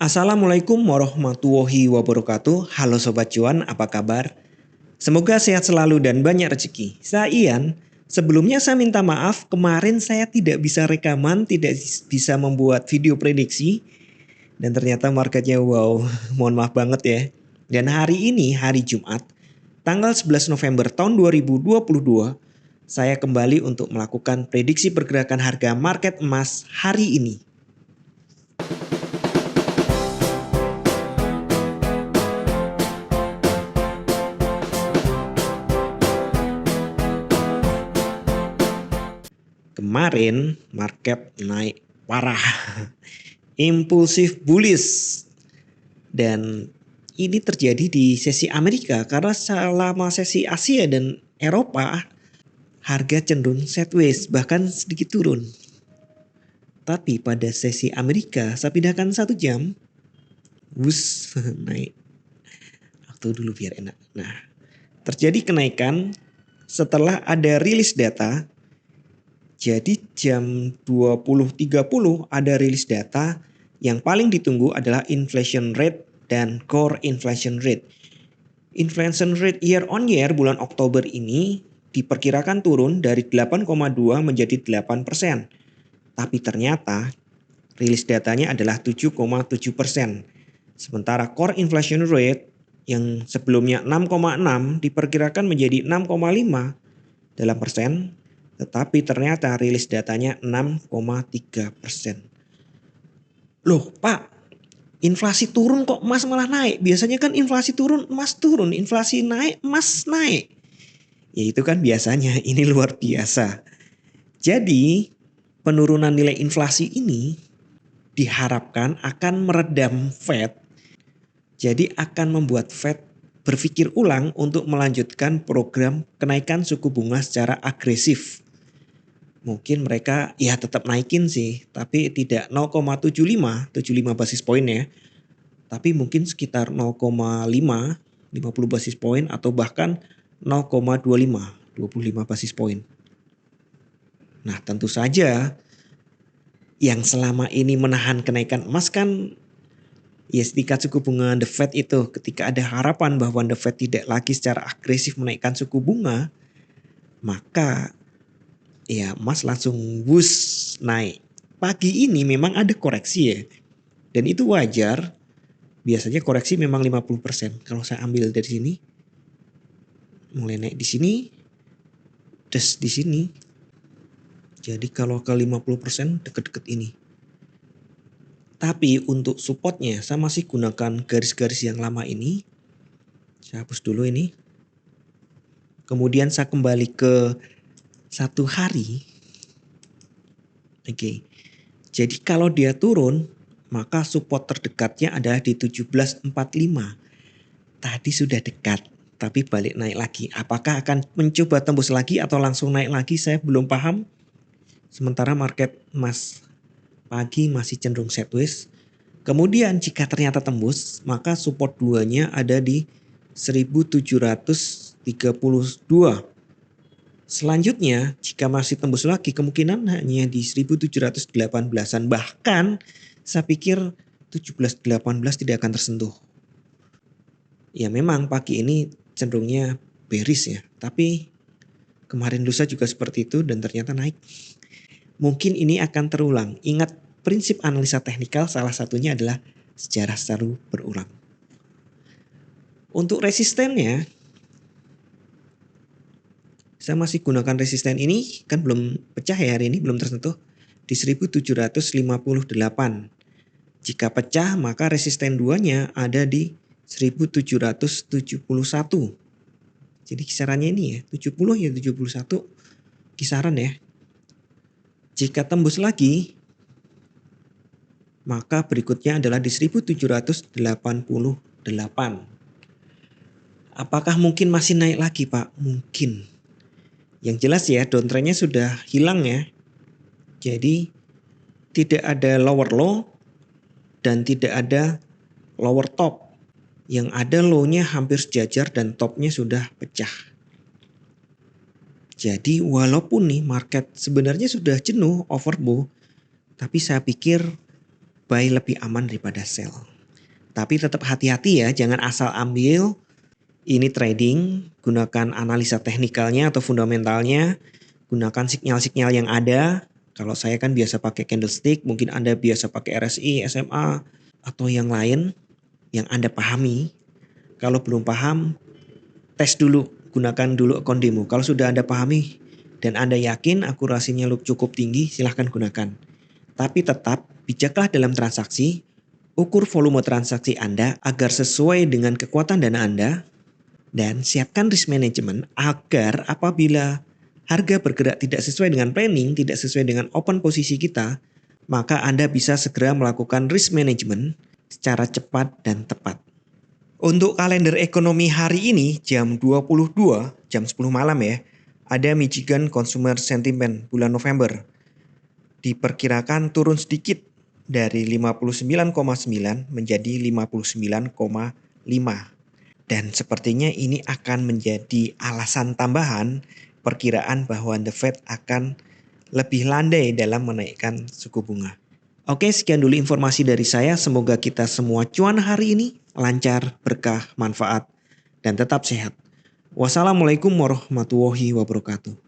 Assalamualaikum warahmatullahi wabarakatuh. Halo Sobat Cuan, apa kabar? Semoga sehat selalu dan banyak rezeki. Saya Ian. Sebelumnya saya minta maaf, kemarin saya tidak bisa rekaman, tidak bisa membuat video prediksi. Dan ternyata marketnya wow, mohon maaf banget ya. Dan hari ini, hari Jumat, tanggal 11 November tahun 2022, saya kembali untuk melakukan prediksi pergerakan harga market emas hari ini. Kemarin market naik parah, impulsif bullish, dan ini terjadi di sesi Amerika karena selama sesi Asia dan Eropa harga cenderung sideways bahkan sedikit turun. Tapi pada sesi Amerika saya pindahkan 1 jam, bus naik. Waktu dulu biar enak. Nah, terjadi kenaikan setelah ada rilis data. Jadi jam 20.30 ada rilis data, yang paling ditunggu adalah inflation rate dan core inflation rate. Inflation rate year on year bulan Oktober ini diperkirakan turun dari 8,2 menjadi 8%. Tapi ternyata rilis datanya adalah 7,7%. Sementara core inflation rate yang sebelumnya 6,6 diperkirakan menjadi 6,5 dalam persen. Tetapi ternyata rilis datanya 6,3%. Loh Pak, inflasi turun kok emas malah naik? Biasanya kan inflasi turun emas turun, inflasi naik emas naik. Ya itu kan biasanya, ini luar biasa. Jadi penurunan nilai inflasi ini diharapkan akan meredam Fed. Jadi akan membuat Fed berpikir ulang untuk melanjutkan program kenaikan suku bunga secara agresif. Mungkin mereka ya tetap naikin sih, tapi tidak 0,75 basis poin ya. Tapi mungkin sekitar 0,5, 50 basis poin atau bahkan 0,25, 25 basis poin. Nah, tentu saja yang selama ini menahan kenaikan emas kan ya tingkat suku bunga The Fed itu. Ketika ada harapan bahwa The Fed tidak lagi secara agresif menaikkan suku bunga, maka ya emas langsung bus naik. Pagi ini memang ada koreksi ya. Dan itu wajar. Biasanya koreksi memang 50%. Kalau saya ambil dari sini, mulai naik di sini, des di sini. Jadi kalau ke 50% deket-deket ini. Tapi untuk supportnya saya masih gunakan garis-garis yang lama ini. Saya hapus dulu ini. Kemudian saya kembali ke 1 hari. Oke. Jadi kalau dia turun, maka support terdekatnya adalah di 17.45. Tadi sudah dekat, tapi balik naik lagi. Apakah akan mencoba tembus lagi atau langsung naik lagi, saya belum paham. Sementara market emas pagi masih cenderung sideways. Kemudian jika ternyata tembus, maka support 2-nya ada di 1732. Selanjutnya, jika masih tembus lagi, kemungkinan hanya di 1718-an. Bahkan, saya pikir 1718 tidak akan tersentuh. Ya memang pagi ini cenderungnya bearish ya. Tapi kemarin lusa juga seperti itu dan ternyata naik. Mungkin ini akan terulang. Ingat prinsip analisa teknikal salah satunya adalah sejarah selalu berulang. Untuk resistennya, saya masih gunakan resisten ini, kan belum pecah ya hari ini, belum tersentuh di 1758. Jika pecah maka resisten 2-nya ada di 1771. Jadi kisarannya ini ya, 70 ya 71 kisaran ya. Jika tembus lagi, maka berikutnya adalah di 1788. Apakah mungkin masih naik lagi Pak? Mungkin. Yang jelas ya downtrendnya sudah hilang ya. Jadi tidak ada lower low dan tidak ada lower top. Yang ada low-nya hampir sejajar dan top-nya sudah pecah. Jadi walaupun nih market sebenarnya sudah jenuh overbought, tapi saya pikir buy lebih aman daripada sell. Tapi tetap hati-hati ya, jangan asal ambil. Ini trading, gunakan analisa teknikalnya atau fundamentalnya, gunakan sinyal-sinyal yang ada. Kalau saya kan biasa pakai candlestick, mungkin Anda biasa pakai RSI, SMA, atau yang lain yang Anda pahami. Kalau belum paham, tes dulu, gunakan dulu akun demo. Kalau sudah Anda pahami dan Anda yakin akurasinya cukup tinggi, silahkan gunakan. Tapi tetap bijaklah dalam transaksi, ukur volume transaksi Anda agar sesuai dengan kekuatan dana Anda, dan siapkan risk management agar apabila harga bergerak tidak sesuai dengan planning, tidak sesuai dengan open posisi kita, maka Anda bisa segera melakukan risk management secara cepat dan tepat. Untuk kalender ekonomi hari ini jam 22, jam 10 malam ya, ada Michigan Consumer Sentiment bulan November. Diperkirakan turun sedikit dari 59,9 menjadi 59,5. Dan sepertinya ini akan menjadi alasan tambahan perkiraan bahwa The Fed akan lebih landai dalam menaikkan suku bunga. Oke, sekian dulu informasi dari saya. Semoga kita semua cuan hari ini lancar, berkah, manfaat, dan tetap sehat. Wassalamualaikum warahmatullahi wabarakatuh.